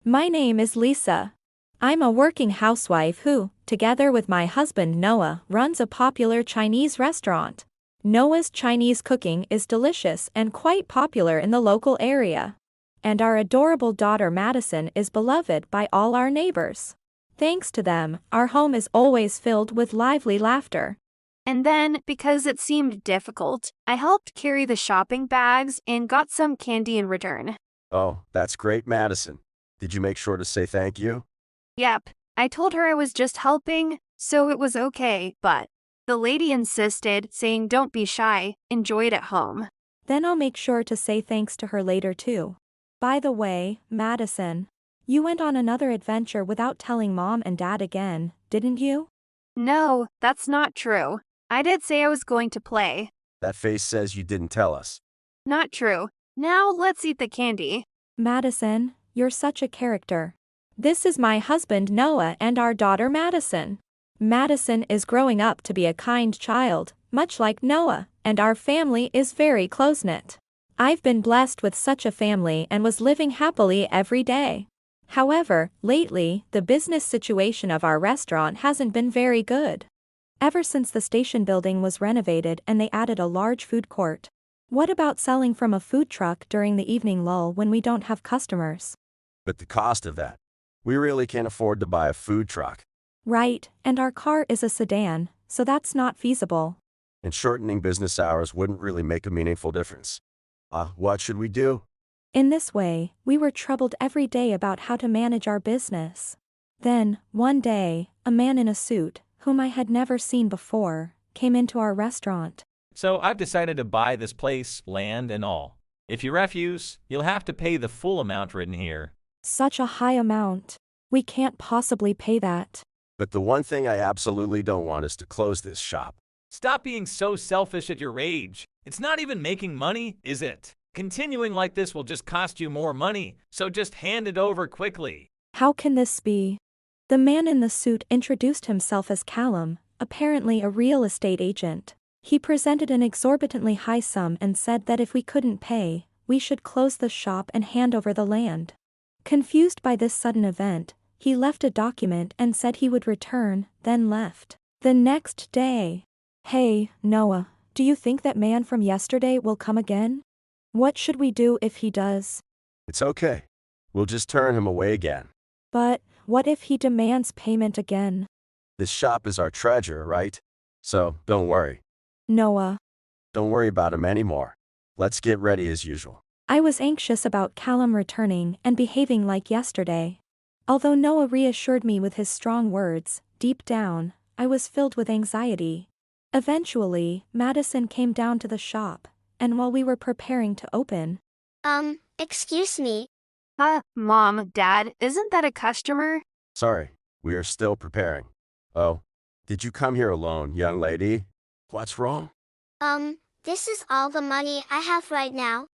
My name is Lisa. I'm a working housewife who, together with my husband Noah, runs a popular Chinese restaurant. Noah's Chinese cooking is delicious and quite popular in the local area. And our adorable daughter Madison is beloved by all our neighbors. Thanks to them, our home is always filled with lively laughter. And then, because it seemed difficult, I helped carry the shopping bags and got some candy in return. Oh, that's great, Madison. Did you make sure to say thank you? Yep, I told her I was just helping, so it was okay, but the lady insisted, saying don't be shy, enjoy it at home. Then I'll make sure to say thanks to her later too. By the way, Madison, you went on another adventure without telling Mom and Dad again, didn't you? No, that's not true. I did say I was going to play. That face says you didn't tell us. Not true. Now let's eat the candy. Madison, you're such a character. This is my husband Noah and our daughter Madison. Madison is growing up to be a kind child, much like Noah, and our family is very close-knit. I've been blessed with such a family and was living happily every day. However, lately, the business situation of our restaurant hasn't been very good. Ever since the station building was renovated and they added a large food court. What about selling from a food truck during the evening lull when we don't have customers? But the cost of that. We really can't afford to buy a food truck. Right, and our car is a sedan, so that's not feasible. And shortening business hours wouldn't really make a meaningful difference. What should we do? In this way, we were troubled every day about how to manage our business. Then, one day, a man in a suit, whom I had never seen before, came into our restaurant. So I've decided to buy this place, land and all. If you refuse, you'll have to pay the full amount written here. Such a high amount. We can't possibly pay that. But the one thing I absolutely don't want is to close this shop. Stop being so selfish at your age. It's not even making money, is it? Continuing like this will just cost you more money, so just hand it over quickly. How can this be? The man in the suit introduced himself as Callum, apparently a real estate agent. He presented an exorbitantly high sum and said that if we couldn't pay, we should close the shop and hand over the land. Confused by this sudden event, he left a document and said he would return, then left. The next day. Hey, Noah, do you think that man from yesterday will come again? What should we do if he does? It's okay. We'll just turn him away again. But, what if he demands payment again? This shop is our treasure, right? So, don't worry. Noah. Don't worry about him anymore. Let's get ready as usual. I was anxious about Callum returning and behaving like yesterday. Although Noah reassured me with his strong words, deep down, I was filled with anxiety. Eventually, Madison came down to the shop, and while we were preparing to open, Excuse me. Mom, Dad, isn't that a customer? Sorry, we are still preparing. Oh, did you come here alone, young lady? What's wrong? This is all the money I have right now.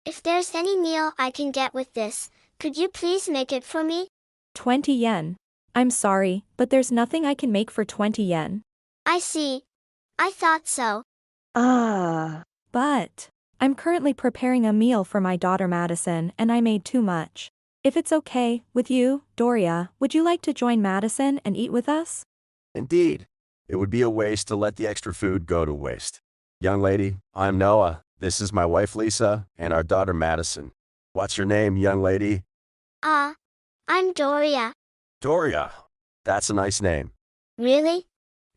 If there's any meal I can get with this, could you please make it for me? 20 yen. I'm sorry, but there's nothing I can make for 20 yen. I see. I thought so. But I'm currently preparing a meal for my daughter Madison and I made too much. If it's okay with you, Doria, would you like to join Madison and eat with us? Indeed. It would be a waste to let the extra food go to waste. Young lady, I'm Noah. This is my wife Lisa and our daughter Madison. What's your name, young lady? I'm Doria. Doria. That's a nice name. Really?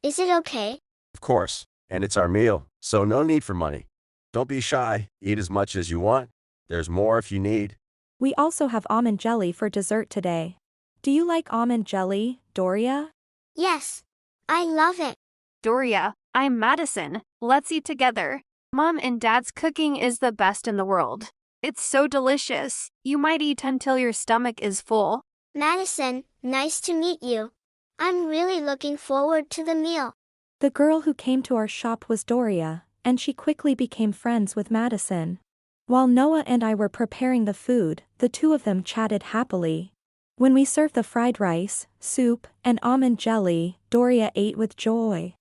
Is it okay? Of course. And it's our meal, so no need for money. Don't be shy. Eat as much as you want. There's more if you need. We also have almond jelly for dessert today. Do you like almond jelly, Doria? Yes. I love it. Doria, I'm Madison. Let's eat together. Mom and Dad's cooking is the best in the world. It's so delicious. You might eat until your stomach is full. Madison, nice to meet you. I'm really looking forward to the meal. The girl who came to our shop was Doria, and she quickly became friends with Madison. While Noah and I were preparing the food, the two of them chatted happily. When we served the fried rice, soup, and almond jelly, Doria ate with joy.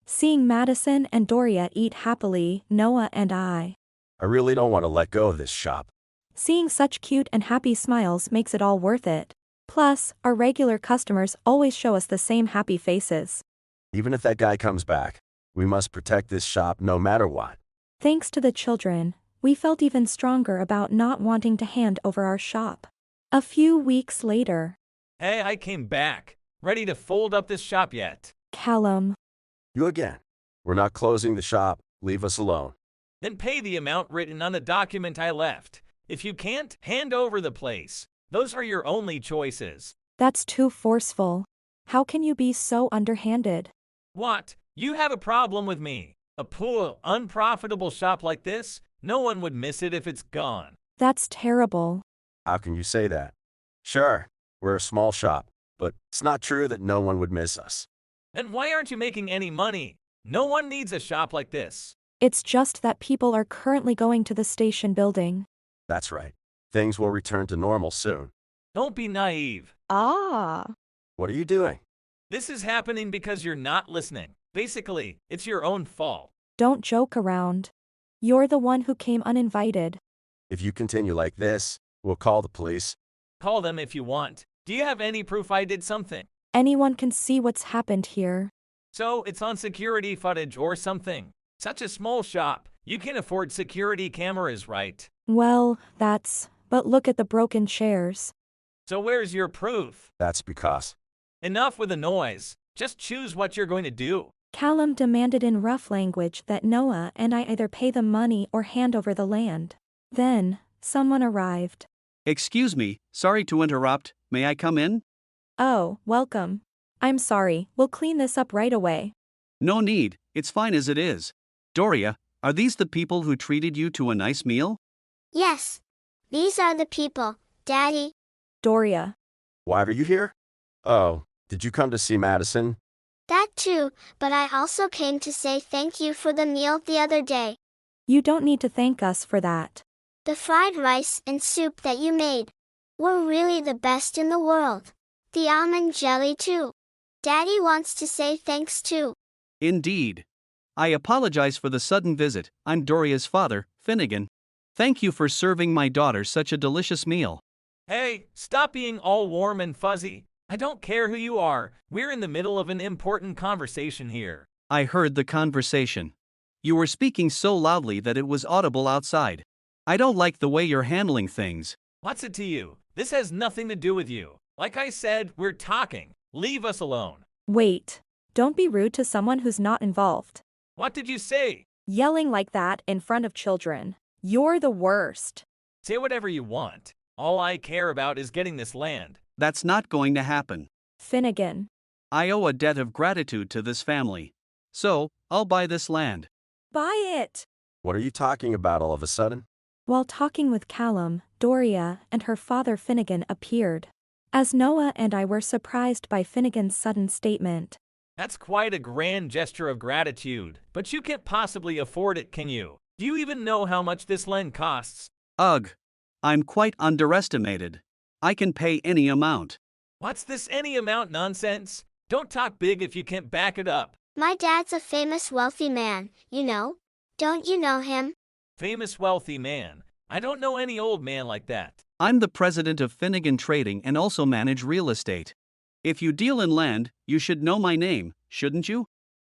Seeing Madison and Doria eat happily, Noah and I really don't want to let go of this shop. Seeing such cute and happy smiles makes it all worth it. Plus, our regular customers always show us the same happy faces. Even if that guy comes back, we must protect this shop no matter what. Thanks to the children, we felt even stronger about not wanting to hand over our shop. A few weeks later, Hey, I came back. Ready to fold up this shop yet? Callum, You again. We're not closing the shop. Leave us alone. Then pay the amount written on the document I left. If you can't, hand over the place. Those are your only choices. that's too forceful. How can you be so underhanded? What? You have a problem with me? A poor, unprofitable shop like this? No one would miss it if it's gone. That's terrible. How can you say that? Sure, we're a small shop, but it's not true that no one would miss us. Then why aren't you making any money? No one needs a shop like this. It's just that people are currently going to the station building. That's right. Things will return to normal soon. Don't be naive. What are you doing? This is happening because you're not listening. Basically, it's your own fault. Don't joke around. You're the one who came uninvited. If you continue like this, we'll call the police. Call them if you want. Do you have any proof I did something? Anyone can see what's happened here. So it's on security footage or something. Such a small shop. You can afford security cameras, right? Well, but look at the broken chairs. So where's your proof? That's because. Enough with the noise. Just choose what you're going to do. Callum demanded in rough language that Noah and I either pay the money or hand over the land. Then, someone arrived. Excuse me, sorry to interrupt, may I come in? Oh, welcome. I'm sorry, we'll clean this up right away. No need, it's fine as it is. Doria, are these the people who treated you to a nice meal? Yes. These are the people, Daddy. Doria. Why are you here? Oh, did you come to see Madison? That too, but I also came to say thank you for the meal the other day. You don't need to thank us for that. The fried rice and soup that you made were really the best in the world. The almond jelly too. Daddy wants to say thanks too. Indeed. I apologize for the sudden visit, I'm Doria's father, Finnegan. Thank you for serving my daughter such a delicious meal. Hey, stop being all warm and fuzzy. I don't care who you are. We're in the middle of an important conversation here. I heard the conversation. You were speaking so loudly that it was audible outside. I don't like the way you're handling things. What's it to you? This has nothing to do with you. Like I said, we're talking. Leave us alone. Wait. Don't be rude to someone who's not involved. What did you say? Yelling like that in front of children. You're the worst. Say whatever you want. All I care about is getting this land. That's not going to happen. Finnegan. I owe a debt of gratitude to this family. So, I'll buy this land. Buy it! What are you talking about all of a sudden? While talking with Callum, Doria and her father Finnegan appeared. As Noah and I were surprised by Finnegan's sudden statement. That's quite a grand gesture of gratitude, but you can't possibly afford it, can you? Do you even know how much this land costs? Ugh. I'm quite underestimated. I can pay any amount. What's this any amount nonsense? Don't talk big if you can't back it up. My dad's a famous wealthy man, you know. Don't you know him? Famous wealthy man. I don't know any old man like that. I'm the president of Finnegan Trading and also manage real estate. If you deal in land, you should know my name, shouldn't you?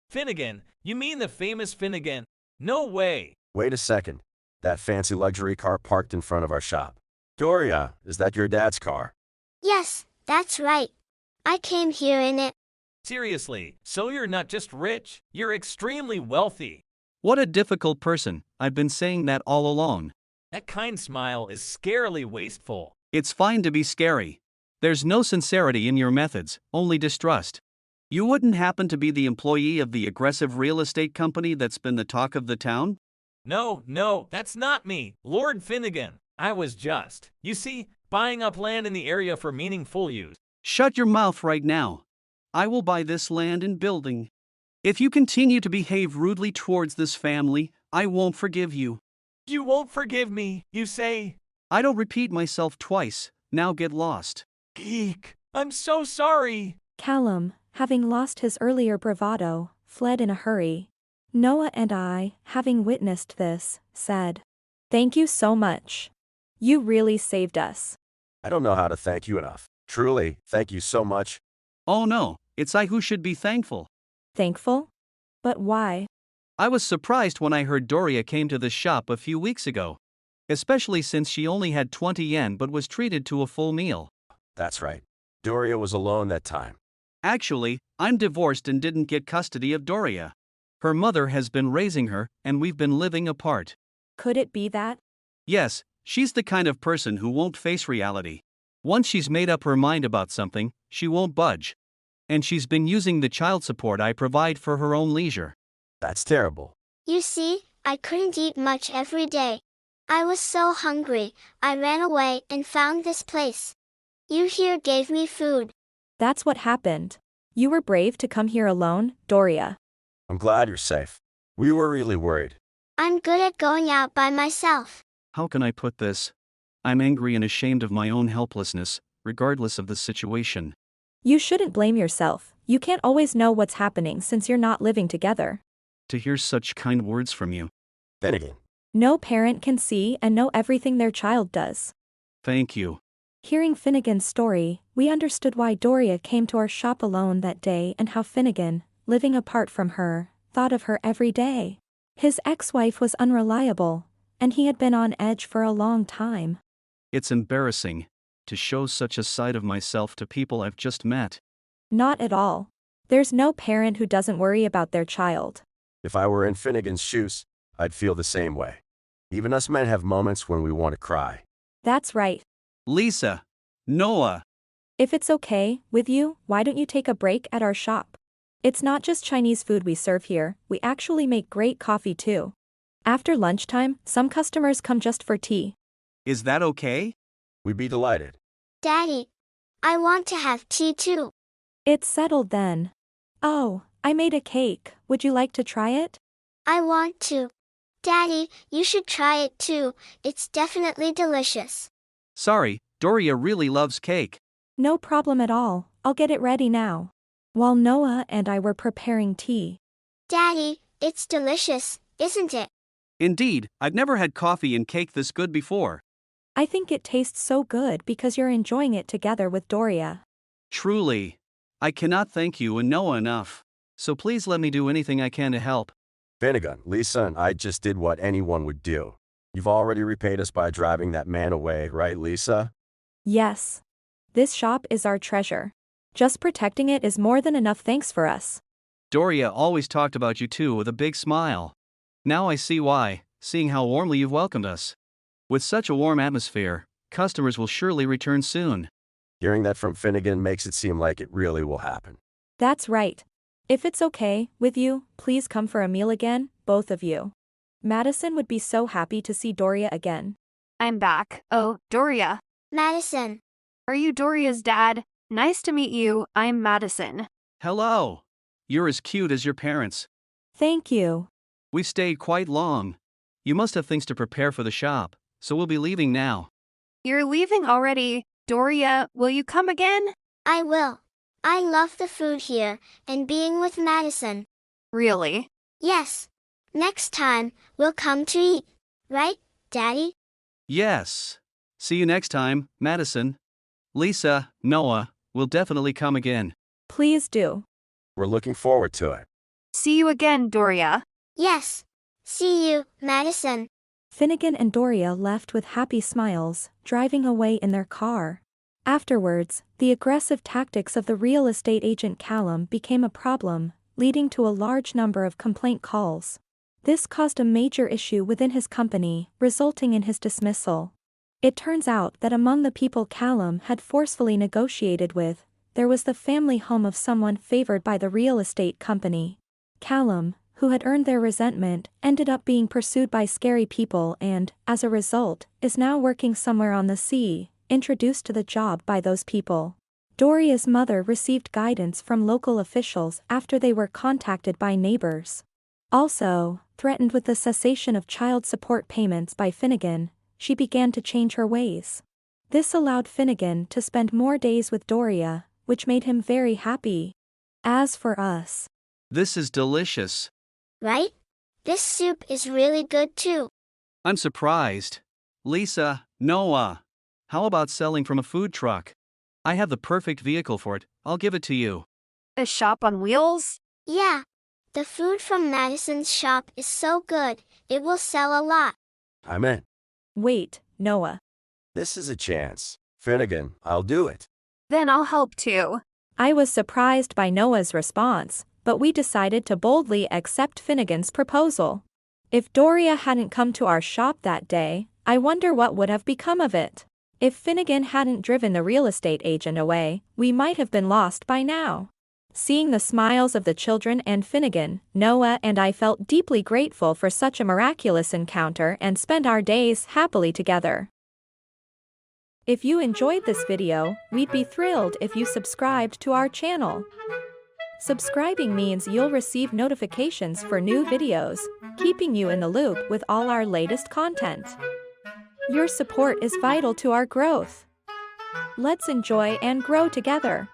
Finnegan? You mean the famous Finnegan? No way. Wait a second. That fancy luxury car parked in front of our shop. Doria, is that your dad's car? Yes, that's right. I came here in it. Seriously, so you're not just rich, you're extremely wealthy. What a difficult person, I've been saying that all along. That kind smile is scarily wasteful. It's fine to be scary. There's no sincerity in your methods, only distrust. You wouldn't happen to be the employee of the aggressive real estate company that's been the talk of the town? No, that's not me, Lord Finnegan. I was just, you see, buying up land in the area for meaningful use. Shut your mouth right now. I will buy this land and building. If you continue to behave rudely towards this family, I won't forgive you. You won't forgive me, you say? I don't repeat myself twice, now get lost. Geek, I'm so sorry. Callum, having lost his earlier bravado, fled in a hurry. Noah and I, having witnessed this, said, "Thank you so much. You really saved us." I don't know how to thank you enough. Truly, thank you so much. Oh no, it's I who should be thankful. Thankful? But why? I was surprised when I heard Doria came to the shop a few weeks ago. Especially since she only had 20 yen but was treated to a full meal. That's right. Doria was alone that time. Actually, I'm divorced and didn't get custody of Doria. Her mother has been raising her, and we've been living apart. Could it be that? Yes, she's the kind of person who won't face reality. Once she's made up her mind about something, she won't budge. And she's been using the child support I provide for her own leisure. That's terrible. You see, I couldn't eat much every day. I was so hungry, I ran away and found this place. You here gave me food. That's what happened. You were brave to come here alone, Doria. I'm glad you're safe. We were really worried. I'm good at going out by myself. How can I put this? I'm angry and ashamed of my own helplessness, regardless of the situation. You shouldn't blame yourself. You can't always know what's happening since you're not living together. To hear such kind words from you. Then again, No parent can see and know everything their child does. Thank you. Hearing Finnegan's story, we understood why Doria came to our shop alone that day and how Finnegan, living apart from her, thought of her every day. His ex-wife was unreliable, and he had been on edge for a long time. It's embarrassing to show such a side of myself to people I've just met. Not at all. There's no parent who doesn't worry about their child. if I were in Finnegan's shoes, I'd feel the same way. Even us men have moments when we want to cry. That's right. Lisa. Noah. If it's okay with you, why don't you take a break at our shop? It's not just Chinese food we serve here, we actually make great coffee too. After lunchtime, some customers come just for tea. Is that okay? We'd be delighted. Daddy, I want to have tea too. It's settled then. Oh, I made a cake. Would you like to try it? I want to. Daddy, you should try it too. It's definitely delicious. Sorry, Doria really loves cake. No problem at all, I'll get it ready now. While Noah and I were preparing tea. Daddy, it's delicious, isn't it? Indeed, I've never had coffee and cake this good before. I think it tastes so good because you're enjoying it together with Doria. Truly. I cannot thank you and Noah enough. So please let me do anything I can to help. Finnegan, Lisa and I just did what anyone would do. You've already repaid us by driving that man away, right, Lisa? Yes. This shop is our treasure. Just protecting it is more than enough thanks for us. Doria always talked about you too with a big smile. Now I see why, seeing how warmly you've welcomed us. With such a warm atmosphere, customers will surely return soon. Hearing that from Finnegan makes it seem like it really will happen. That's right. If it's okay with you, please come for a meal again, both of you. Madison would be so happy to see Doria again. I'm back. Oh, Doria. Madison. Are you Doria's dad? Nice to meet you. I'm Madison. Hello. You're as cute as your parents. Thank you. We've stayed quite long. You must have things to prepare for the shop, so we'll be leaving now. You're leaving already. Doria, will you come again? I will. I love the food here, and being with Madison. Really? Yes. Next time, we'll come to eat. Right, Daddy? Yes. See you next time, Madison. Lisa, Noah, we'll definitely come again. Please do. We're looking forward to it. See you again, Doria. Yes. See you, Madison. Finnegan and Doria left with happy smiles, driving away in their car. Afterwards, the aggressive tactics of the real estate agent Callum became a problem, leading to a large number of complaint calls. This caused a major issue within his company, resulting in his dismissal. It turns out that among the people Callum had forcefully negotiated with, there was the family home of someone favored by the real estate company. Callum, who had earned their resentment, ended up being pursued by scary people and, as a result, is now working somewhere on the sea, introduced to the job by those people. Doria's mother received guidance from local officials after they were contacted by neighbors. Also, threatened with the cessation of child support payments by Finnegan, she began to change her ways. This allowed Finnegan to spend more days with Doria, which made him very happy. As for us, This is delicious. Right? This soup is really good too. I'm surprised. Lisa, Noah. How about selling from a food truck? I have the perfect vehicle for it, I'll give it to you. A shop on wheels? Yeah. The food from Madison's shop is so good, it will sell a lot. I'm in. Wait, Noah. This is a chance. Finnegan, I'll do it. Then I'll help too. I was surprised by Noah's response, but we decided to boldly accept Finnegan's proposal. If Doria hadn't come to our shop that day, I wonder what would have become of it. If Finnegan hadn't driven the real estate agent away, we might have been lost by now. Seeing the smiles of the children and Finnegan, Noah and I felt deeply grateful for such a miraculous encounter and spent our days happily together. If you enjoyed this video, we'd be thrilled if you subscribed to our channel. Subscribing means you'll receive notifications for new videos, keeping you in the loop with all our latest content. Your support is vital to our growth. Let's enjoy and grow together.